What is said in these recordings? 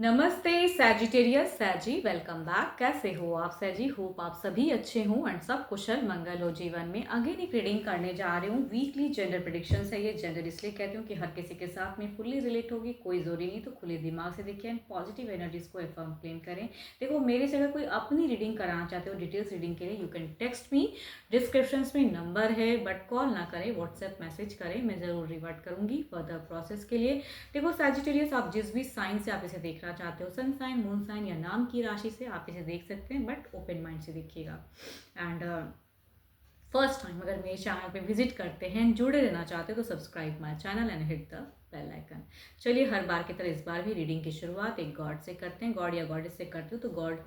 नमस्ते Sagittarius सैजी, welcome back. कैसे हो आप सैजी? होप आप सभी अच्छे हों एंड सब कुशल मंगल हो जीवन में। अगेन एक रीडिंग करने जा रही हूँ। वीकली जेंडर प्रेडिक्शंस है ये। जेंडर इसलिए कहती हूँ कि हर किसी के साथ में फुल्ली रिलेट होगी, कोई जरूरी नहीं, तो खुले दिमाग से देखिए एंड पॉजिटिव एनर्जीज को एफर्म क्लेम करें। देखो, मेरे से अगर कोई अपनी रीडिंग कराना चाहते हो डिटेल्स रीडिंग के लिए, you can text me. Description में नंबर है, बट कॉल ना करें, व्हाट्सएप मैसेज करें, मैं ज़रूर रिवर्ट करूँगी फर्दर प्रोसेस के लिए। देखो सैजिटेरियस, आप जिस भी साइन से आप इसे देखना चाहते हो, सन साइन, मून साइन या नाम की राशि से आप इसे देख सकते हैं, बट ओपन माइंड से देखिएगा। एंड फर्स्ट टाइम अगर मेरे चैनल पे विजिट करते हैं, जुड़े रहना चाहते हो, तो subscribe my channel and hit the bell icon. चलिए, हर बार की तरह इस बार भी रीडिंग की शुरुआत एक गॉड से करते हैं। गॉड या गॉडेस से करते हो तो गॉड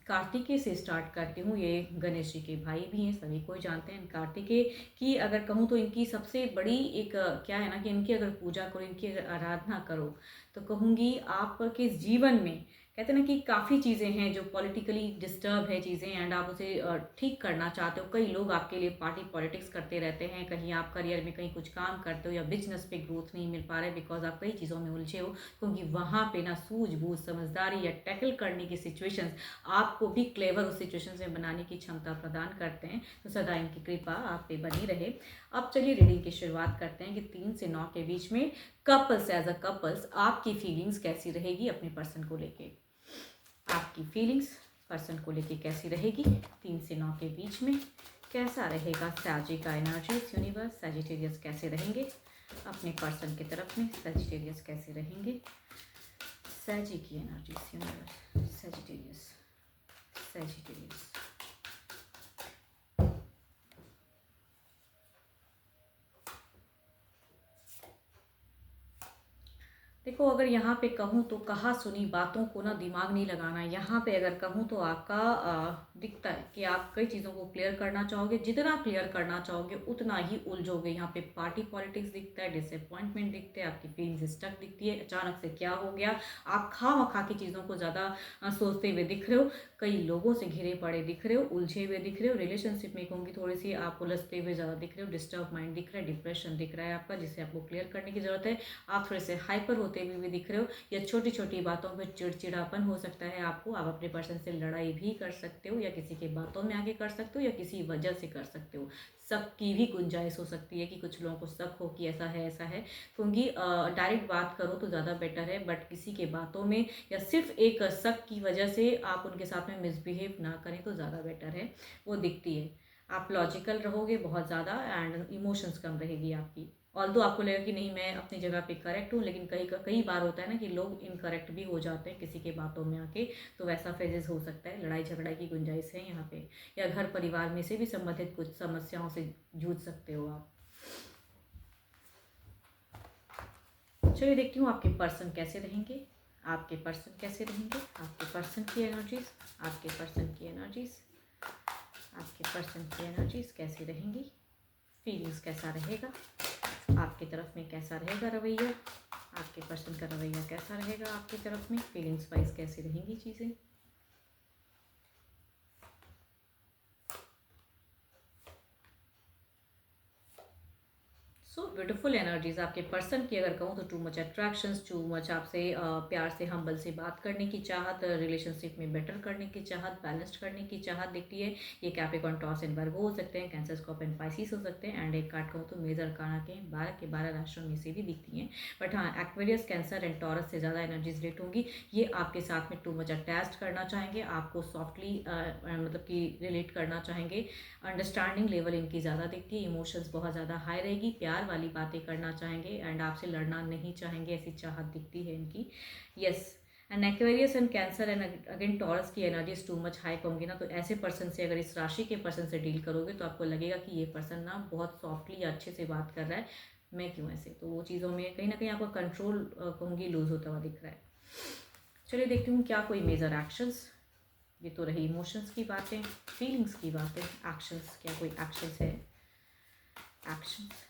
कार्तिकेय से स्टार्ट करती हूँ। ये गणेश जी के भाई भी हैं, सभी कोई जानते हैं। कार्तिकेय की अगर कहूँ तो इनकी सबसे बड़ी एक क्या है ना कि इनकी अगर पूजा करो, इनकी अगर आराधना करो, तो कहूँगी आपके जीवन में कहते हैं ना कि काफ़ी चीज़ें हैं जो पॉलिटिकली डिस्टर्ब है चीज़ें, एंड आप उसे ठीक करना चाहते हो। कई लोग आपके लिए पार्टी पॉलिटिक्स करते रहते हैं, कहीं आप करियर में कहीं कुछ काम करते हो या बिजनेस पे ग्रोथ नहीं मिल पा रहा है बिकॉज आप कई चीज़ों में उलझे हो, क्योंकि वहाँ पे ना सूझबूझ, समझदारी या टैकल करने की सिचुएशंस आपको भी क्लेवर उस सिचुएशन में बनाने की क्षमता प्रदान करते हैं। तो सदा इनकी कृपा आप पे बनी रहे। अब चलिए रीडिंग की शुरुआत करते हैं कि 3 से 9 के बीच में कपल्स, एज अ कपल्स आपकी फीलिंग्स कैसी रहेगी अपने पर्सन को लेके। आपकी फीलिंग्स पर्सन को लेके कैसी रहेगी 3 से 9 के बीच में। कैसा रहेगा सैजी का एनर्जीज यूनिवर्स, सैजिटेरियस कैसे रहेंगे अपने पर्सन की तरफ में, सैजिटेरियस कैसे रहेंगे, सैजी की एनर्जीज यूनिवर्स, सैजिटेरियस, सैजिटेरियस। देखो, अगर यहाँ पे कहूँ तो कहा सुनी बातों को ना दिमाग नहीं लगाना। यहाँ पे अगर कहूँ तो आपका दिखता है कि आप कई चीज़ों को क्लियर करना चाहोगे। जितना क्लियर करना चाहोगे उतना ही उलझोगे। यहाँ पे पार्टी पॉलिटिक्स दिखता है, डिसअपॉइंटमेंट दिखते हैं, आपकी फीलिंग्स स्टक दिखती है, अचानक से क्या हो गया, आप खामखा की चीज़ों को ज़्यादा सोचते हुए दिख रहे हो, कई लोगों से घिरे पड़े दिख रहे हो, उलझे हुए दिख रहे हो। रिलेशनशिप में कहूँगी थोड़ी सी आप उलझते हुए ज़्यादा दिख रहे हो, डिस्टर्ब माइंड दिख रहा है, डिप्रेशन दिख रहा है आपका, जिसे आपको क्लियर करने की ज़रूरत है। आप थोड़े से हाइपर होते हुए भी दिख रहे हो, या छोटी छोटी बातों पर चिड़चिड़ापन हो सकता है आपको। आप अपने पर्सन से लड़ाई भी कर सकते हो, या किसी के बातों में आगे कर सकते हो, या किसी वजह से कर सकते हो। सबकी भी गुंजाइश हो सकती है कि कुछ लोगों को शक हो कि ऐसा है ऐसा है, क्योंकि डायरेक्ट बात करो तो ज़्यादा बेटर है, बट किसी के बातों में या सिर्फ एक शक की वजह से आप उनके साथ में मिसबिहेव ना करें तो ज़्यादा बेटर है। वो दिखती है। आप लॉजिकल रहोगे बहुत ज़्यादा एंड इमोशंस कम रहेगी आपकी। ऑल्दो आपको लगेगा कि नहीं मैं अपनी जगह पे करेक्ट हूँ, लेकिन कई कई बार होता है ना कि लोग इनकरेक्ट भी हो जाते हैं किसी के बातों में आके, तो वैसा फेजेस हो सकता है। लड़ाई झगड़ा की गुंजाइश है यहाँ पे, या घर परिवार में से भी संबंधित कुछ समस्याओं से जूझ सकते हो आप। चलिए देखती हूँ आपके पर्सन कैसे रहेंगे, आपके पर्सन कैसे रहेंगे, आपके पर्सन की एनर्जीज, आपके पर्सन की एनर्जीज, आपके पर्सन की एनर्जीज कैसी रहेंगी, फीलिंग्स कैसा रहेगा, आपकी तरफ में कैसा रहेगा रवैया, आपके पर्सन का रवैया कैसा रहेगा आपकी तरफ में, फीलिंग्स वाइज कैसी रहेंगी चीज़ें। सो ब्यूटीफुल एनर्जीज आपके पर्सन की अगर कहूँ तो too much attractions, too much आपसे प्यार से हम्बल से बात करने की चाहत, रिलेशनशिप में बेटर करने की चाहत, बैलेंस्ड करने की चाहत दिखती है। ये कैप्रिकॉर्न, टॉरस एंड वर्गो हो सकते हैं, कैंसर, स्कॉर्पियो एंड पाइसिस हो सकते हैं। एंड एक कार्ड कहूँ तो मेजर अरकाना के 12 के 12 राशियों में से भी दिखती हैं, बट हाँ एक्वेरियस, कैंसर एंड टॉरस से ज़्यादा एनर्जीज रिलेट होंगी। ये आपके साथ में टू मच अटैच्ड करना चाहेंगे, आपको सॉफ्टली मतलब कि रिलेट करना चाहेंगे। अंडरस्टैंडिंग लेवल इनकी ज़्यादा दिखती है, इमोशंस बहुत ज़्यादा हाई रहेगी, प्यार वाली बातें करना चाहेंगे एंड आपसे लड़ना नहीं चाहेंगे, ऐसी चाहत दिखती है इनकी। Yes, and Aquarius and cancer and again taurus की एनर्जीज टू मच हाई कहूँगी ना, तो ऐसे पर्सन से अगर इस राशि के पर्सन से डील करोगे तो आपको लगेगा कि ये पर्सन ना बहुत सॉफ्टली अच्छे से बात कर रहा है, मैं क्यों ऐसे, तो वो चीज़ों में कहीं ना कहीं आपका कंट्रोल कहूँगी लूज होता हुआ दिख रहा है। चलिए देखती हूँ क्या कोई मेजर एक्शंस, ये तो रही इमोशंस की बातें, फीलिंग्स की बातें, एक्शंस, क्या कोई एक्शंस है, एक्शंस।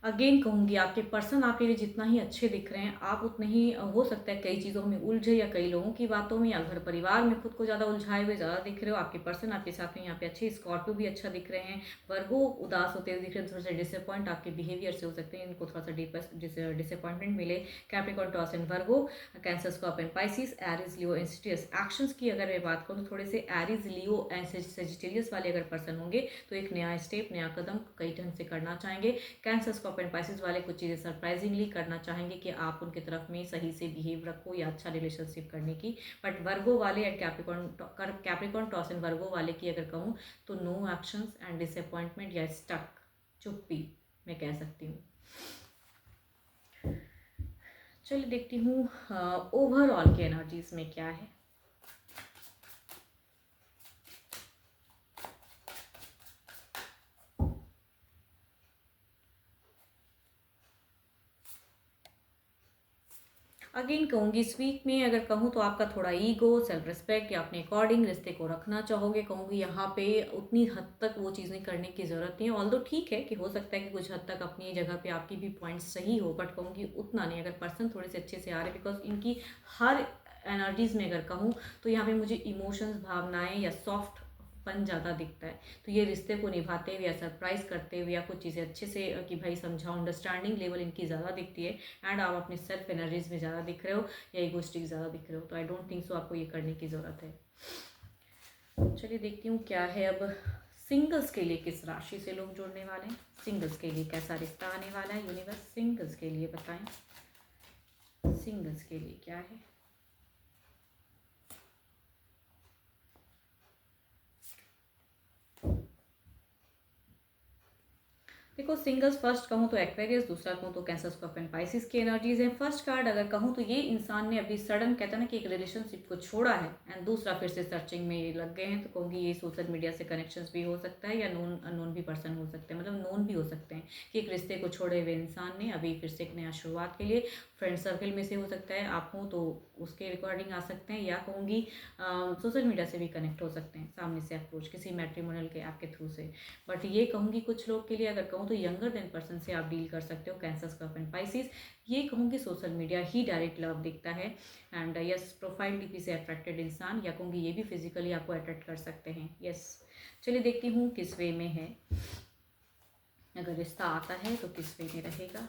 अगेन कहूँगी आपके पर्सन आपके लिए जितना ही अच्छे दिख रहे हैं, आप उतने ही हो सकता है कई चीज़ों में उलझे या कई लोगों की बातों में या घर परिवार में खुद को ज़्यादा उलझाए हुए ज़्यादा दिख रहे हो। आपके पर्सन आपके साथ में यहाँ पे अच्छे, स्कॉर्पियो भी अच्छा दिख रहे हैं, वर्गो उदास होते हुए दिख रहे हैं, थोड़ा सा डिसअपॉइंट आपके बिहेवियर से हो सकते हैं, इनको थोड़ा सा डिसअपॉइंटमेंट मिले। Capricorn, taurus and Virgo, cancer, Scorpio and Pisces, Aries, Leo and Sagittarius. Actions की अगर मैं बात करूँ तो थोड़े से एरीज, लियो एंड सेजिटेरियस वाले अगर पर्सन होंगे तो एक नया स्टेप, नया कदम कई ढंग से करना चाहेंगे। कैंसर, स्कॉर्पियो एंड पाइसिस वाले कुछ चीज़ें सरप्राइजिंगली करना चाहेंगे कि आप उनकी तरफ में सही से बिहेव रखो या अच्छा रिलेशनशिप करने की। बट वर्गो वाले एंड कैप्रिकॉर्न, टॉरस एंड वर्गो वाले की अगर कहूँ तो नो एक्शंस एंड डिसअपॉइंटमेंट या स्टक, चुप्पी मैं कह सकती हूँ। चलिए देखती हूँ ओवरऑल के एनर्जीज में क्या है। अगेन कहूँगी इस वीक में अगर कहूँ तो आपका थोड़ा ईगो, सेल्फ रिस्पेक्ट या अपने अकॉर्डिंग रिश्ते को रखना चाहोगे। कहूँगी यहाँ पे उतनी हद तक वो चीज़ें करने की ज़रूरत नहीं है। ऑल्दो ठीक है कि हो सकता है कि कुछ हद तक अपनी जगह पे आपकी भी पॉइंट सही हो, बट कहूँगी उतना नहीं। अगर पर्सन थोड़े से अच्छे से आ रहे, बिकॉज इनकी हर एनर्जीज में अगर कहूँ तो यहाँ पे मुझे इमोशंस, भावनाएं या सॉफ्ट पन ज़्यादा दिखता है। तो ये रिश्ते को निभाते हुए या सरप्राइज करते हुए या कुछ चीज़ें अच्छे से कि भाई समझाओ, अंडरस्टैंडिंग लेवल इनकी ज़्यादा दिखती है। एंड आप अपने सेल्फ एनर्जीज में ज़्यादा दिख रहे हो या ईगोस्टिक ज़्यादा दिख रहे हो, तो आई डोंट थिंक सो आपको ये करने की ज़रूरत है। चलिए देखती हूँ क्या है अब सिंगल्स के लिए, किस राशि से लोग जुड़ने वाले हैं, सिंगल्स के लिए कैसा रिश्ता आने वाला है। यूनिवर्स सिंगल्स के लिए बताएं, सिंगल्स के लिए क्या है। देखो सिंगल्स, फर्स्ट कहूँ तो एक्वेरियस, दूसरा कहूँ तो कैंसर, स्कॉर्पियो एंड पाइसिस की एनर्जीज हैं। फर्स्ट कार्ड अगर कहूँ तो ये इंसान ने अभी सडन, कहता है ना कि एक रिलेशनशिप को छोड़ा है एंड दूसरा फिर से सर्चिंग में लग गए हैं। तो कहूँगी ये सोशल मीडिया से कनेक्शंस भी हो सकता है या नोन अननोन भी पर्सन हो सकते हैं, मतलब नोन भी हो सकते हैं कि एक रिश्ते को छोड़े हुए इंसान ने अभी फिर से एक नया शुरुआत के लिए फ्रेंड सर्कल में से हो सकता है, आप हो तो उसके रिकॉर्डिंग आ सकते हैं, या कहूँगी सोशल मीडिया से भी कनेक्ट हो सकते हैं, सामने से अप्रोच किसी मैट्रिमोनियल के ऐप के थ्रू से। बट ये कहूँगी कुछ लोग के लिए अगर कहूँ तो यंगर देन पर्सन से आप डील कर सकते हो, कैंसर, स्कॉर्पियो एंड पाइसिस। ये कहूँगी सोशल मीडिया ही डायरेक्ट लव दिखता है एंड यस, प्रोफाइल डीपी से अट्रैक्टेड इंसान, या कहूँगी ये भी फिजिकली आपको अट्रैक्ट कर सकते हैं। यस, चलिए देखती हूँ किस वे में है, अगर रिश्ता आता है तो किस वे में रहेगा।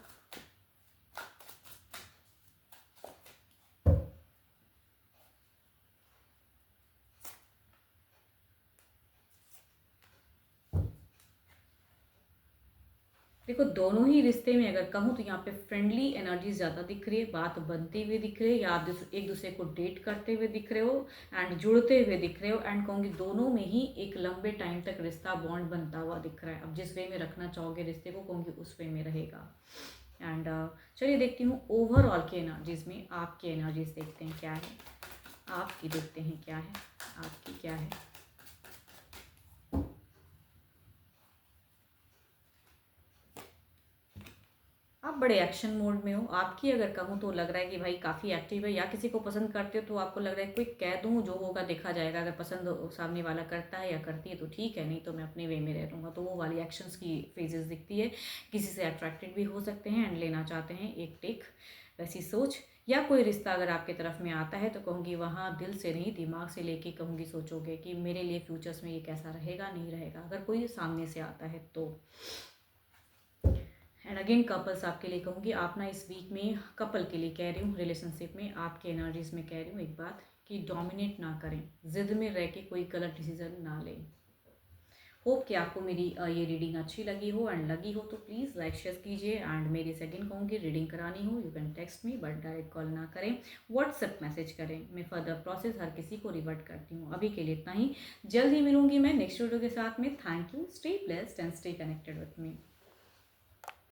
देखो दोनों ही रिश्ते में अगर कहूँ तो यहाँ पे फ्रेंडली एनर्जी ज़्यादा दिख रही है, बात बनती हुई दिख रही है, या आप एक दूसरे को डेट करते हुए दिख रहे हो एंड जुड़ते हुए दिख रहे हो। एंड कहूँगी दोनों में ही एक लंबे टाइम तक रिश्ता, बॉन्ड बनता हुआ दिख रहा है। अब जिस वे में रखना चाहोगे रिश्ते को, कहूँगी उस वे में रहेगा। एंड चलिए देखती हूँ ओवरऑल की एनर्जीज में, आपकी एनर्जीज देखते हैं क्या है, आपकी देखते हैं क्या है, आपकी क्या है। आप बड़े एक्शन मोड में हो। आपकी अगर कहूँ तो लग रहा है कि भाई काफ़ी एक्टिव है, या किसी को पसंद करते हो तो आपको लग रहा है कोई कह दूँ, जो होगा देखा जाएगा, अगर पसंद सामने वाला करता है या करती है तो ठीक है, नहीं तो मैं अपने वे में रह लूँगा। तो वो वाली एक्शंस की फेजेस दिखती है। किसी से अट्रैक्टेड भी हो सकते हैं एंड लेना चाहते हैं एक टेक, वैसी सोच। या कोई रिश्ता अगर आपकी तरफ में आता है तो कहूँगी वहाँ दिल से नहीं, दिमाग से लेके कहूँगी सोचोगे कि मेरे लिए फ्यूचर्स में ये कैसा रहेगा, नहीं रहेगा, अगर कोई सामने से आता है तो। एंड अगेन कपल्स आपके लिए कहूँगी, आप ना इस वीक में, कपल के लिए कह रही हूँ, रिलेशनशिप में आपके एनर्जीज में कह रही हूँ एक बात कि डोमिनेट ना करें, जिद में रह के कोई गलत डिसीजन ना लें। होप कि आपको मेरी ये रीडिंग अच्छी लगी हो, एंड लगी हो तो प्लीज़ लाइक शेयर कीजिए। एंड मेरी सेकंड कहूँगी रीडिंग करानी हो you can text me, but direct call ना करें, व्हाट्सएप मैसेज करें। मैं फर्दर प्रोसेस हर किसी को रिवर्ट करती हूँ। अभी के लिए इतना ही, जल्द ही मिलूंगी मैं नेक्स्ट वीडियो के साथ में। Thank you, stay blessed and stay connected with me.